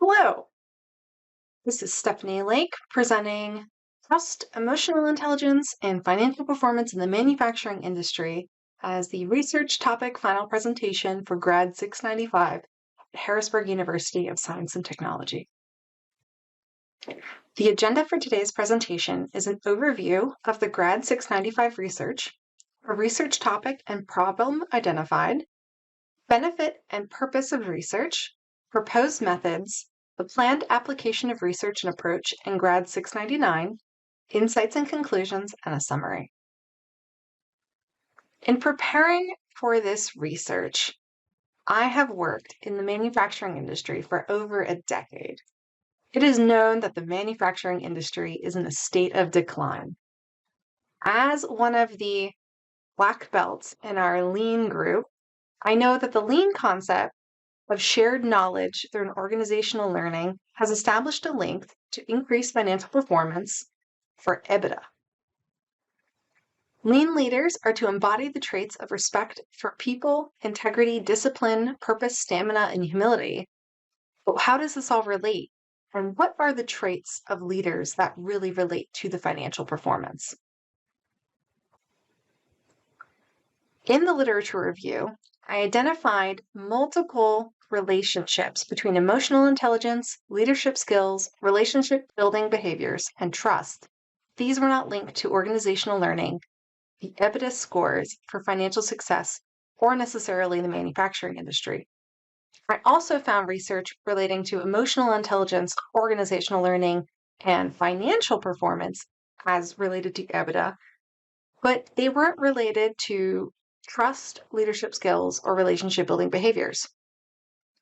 Hello, this is Stephanie Lake presenting Trust, Emotional Intelligence, and Financial Performance in the Manufacturing Industry as the research topic final presentation for GRAD 695 at Harrisburg University of Science and Technology. The agenda for today's presentation is an overview of the GRAD 695 research, a research topic and problem identified, benefit and purpose of research, proposed methods, the planned application of research and approach in GRAD 699, insights and conclusions, and a summary. In preparing for this research, I have worked in the manufacturing industry for over a decade. It is known that the manufacturing industry is in a state of decline. As one of the black belts in our lean group, I know that the lean concept of shared knowledge through an organizational learning has established a link to increased financial performance for EBITDA. Lean leaders are to embody the traits of respect for people, integrity, discipline, purpose, stamina, and humility. But how does this all relate? And what are the traits of leaders that really relate to the financial performance? In the literature review, I identified multiple relationships between emotional intelligence, leadership skills, relationship building behaviors, and trust. These were not linked to organizational learning, the EBITDA scores for financial success, or necessarily the manufacturing industry. I also found research relating to emotional intelligence, organizational learning, and financial performance as related to EBITDA, but they weren't related to trust, leadership skills, or relationship building behaviors.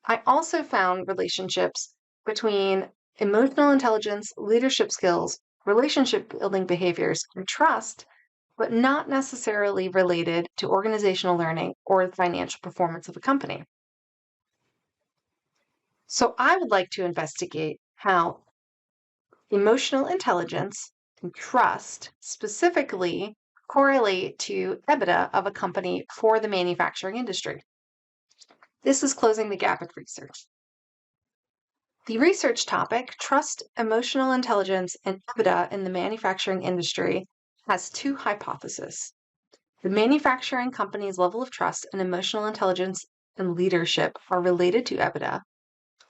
I also found relationships between emotional intelligence, leadership skills, relationship building behaviors, and trust, but not necessarily related to organizational learning or the financial performance of a company. So I would like to investigate how emotional intelligence and trust specifically correlate to EBITDA of a company for the manufacturing industry. This is closing the gap in research. The research topic, Trust, Emotional Intelligence, and EBITDA in the Manufacturing Industry, has two hypotheses. The manufacturing company's level of trust and emotional intelligence and leadership are related to EBITDA,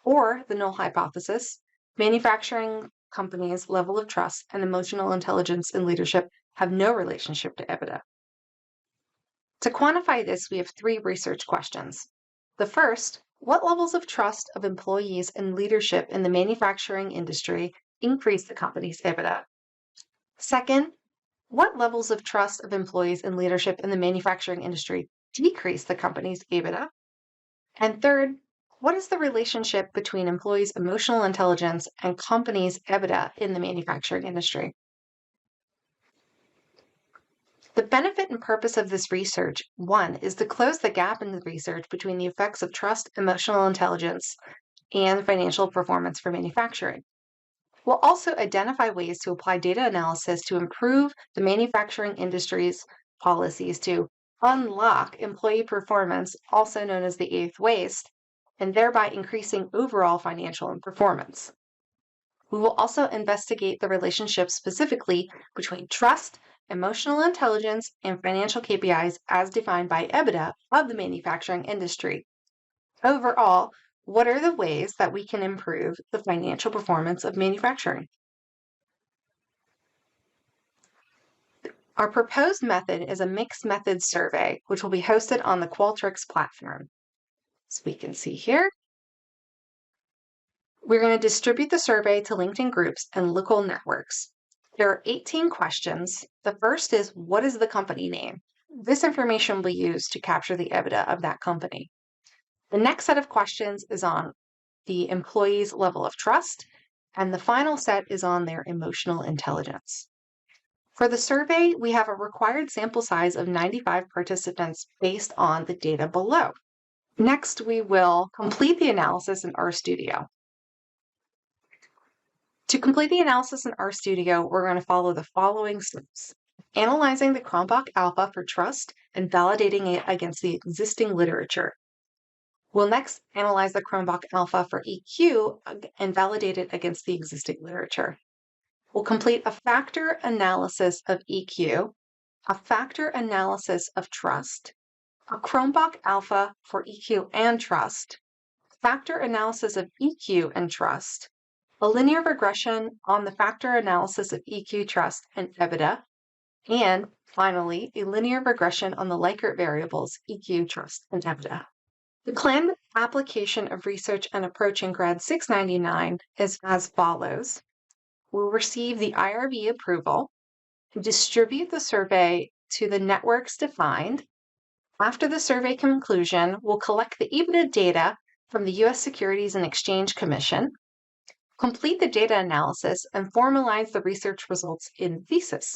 or the null hypothesis, manufacturing companies' level of trust and emotional intelligence and leadership have no relationship to EBITDA. To quantify this, we have three research questions. The first, what levels of trust of employees and leadership in the manufacturing industry increase the company's EBITDA? Second, what levels of trust of employees and leadership in the manufacturing industry decrease the company's EBITDA? And third, what is the relationship between employees' emotional intelligence and companies' EBITDA in the manufacturing industry? The benefit and purpose of this research, one, is to close the gap in the research between the effects of trust, emotional intelligence, and financial performance for manufacturing. We'll also identify ways to apply data analysis to improve the manufacturing industry's policies to unlock employee performance, also known as the eighth waste, and thereby increasing overall financial performance. We will also investigate the relationship specifically between trust, emotional intelligence, and financial KPIs as defined by EBITDA of the manufacturing industry. Overall, what are the ways that we can improve the financial performance of manufacturing? Our proposed method is a mixed method survey, which will be hosted on the Qualtrics platform. As we can see here, we're going to distribute the survey to LinkedIn groups and local networks. There are 18 questions. The first is, what is the company name? This information will be used to capture the EBITDA of that company. The next set of questions is on the employee's level of trust, and the final set is on their emotional intelligence. For the survey, we have a required sample size of 95 participants based on the data below. Next, we will complete the analysis in RStudio. To complete the analysis in RStudio, we're going to follow the following steps. Analyzing the Cronbach alpha for trust and validating it against the existing literature. We'll next analyze the Cronbach alpha for EQ and validate it against the existing literature. We'll complete a factor analysis of EQ, a factor analysis of trust, a Cronbach alpha for EQ and trust, factor analysis of EQ and trust, a linear regression on the factor analysis of EQ, trust, and EBITDA, and finally, a linear regression on the Likert variables EQ, trust, and EBITDA. The planned application of research and approach in GRAD 699 is as follows. We'll receive the IRB approval, distribute the survey to the networks defined. After the survey conclusion, we'll collect the EBITDA data from the U.S. Securities and Exchange Commission, complete the data analysis, and formalize the research results in thesis.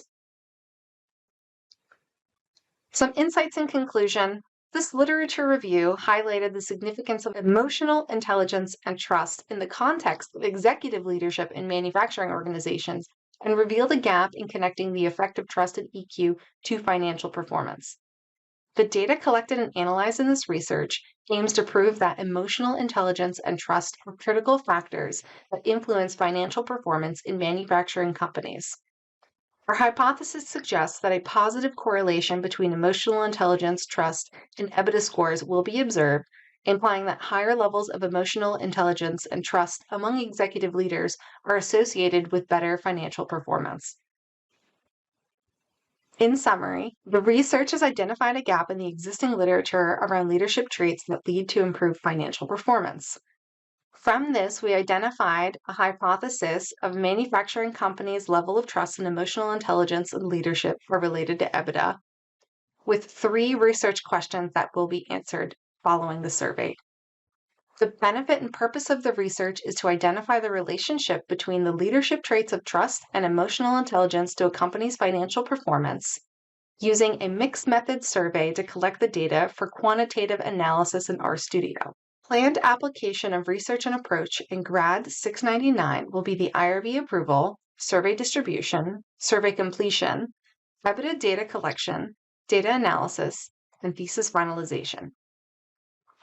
Some insights in conclusion. This literature review highlighted the significance of emotional intelligence and trust in the context of executive leadership in manufacturing organizations and revealed a gap in connecting the effect of trust and EQ to financial performance. The data collected and analyzed in this research aims to prove that emotional intelligence and trust are critical factors that influence financial performance in manufacturing companies. Our hypothesis suggests that a positive correlation between emotional intelligence, trust, and EBITDA scores will be observed, implying that higher levels of emotional intelligence and trust among executive leaders are associated with better financial performance. In summary, the research has identified a gap in the existing literature around leadership traits that lead to improved financial performance. From this, we identified a hypothesis of manufacturing companies' level of trust and emotional intelligence and leadership are related to EBITDA, with 3 research questions that will be answered following the survey. The benefit and purpose of the research is to identify the relationship between the leadership traits of trust and emotional intelligence to a company's financial performance, using a mixed method survey to collect the data for quantitative analysis in RStudio. Planned application of research and approach in GRAD 699 will be the IRB approval, survey distribution, survey completion, EBITDA data collection, data analysis, and thesis finalization.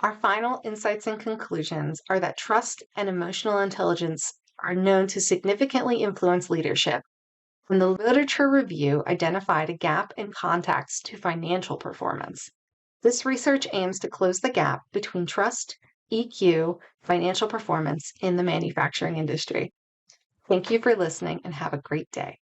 Our final insights and conclusions are that trust and emotional intelligence are known to significantly influence leadership, and the literature review identified a gap in context to financial performance. This research aims to close the gap between trust, EQ, financial performance in the manufacturing industry. Thank you for listening and have a great day.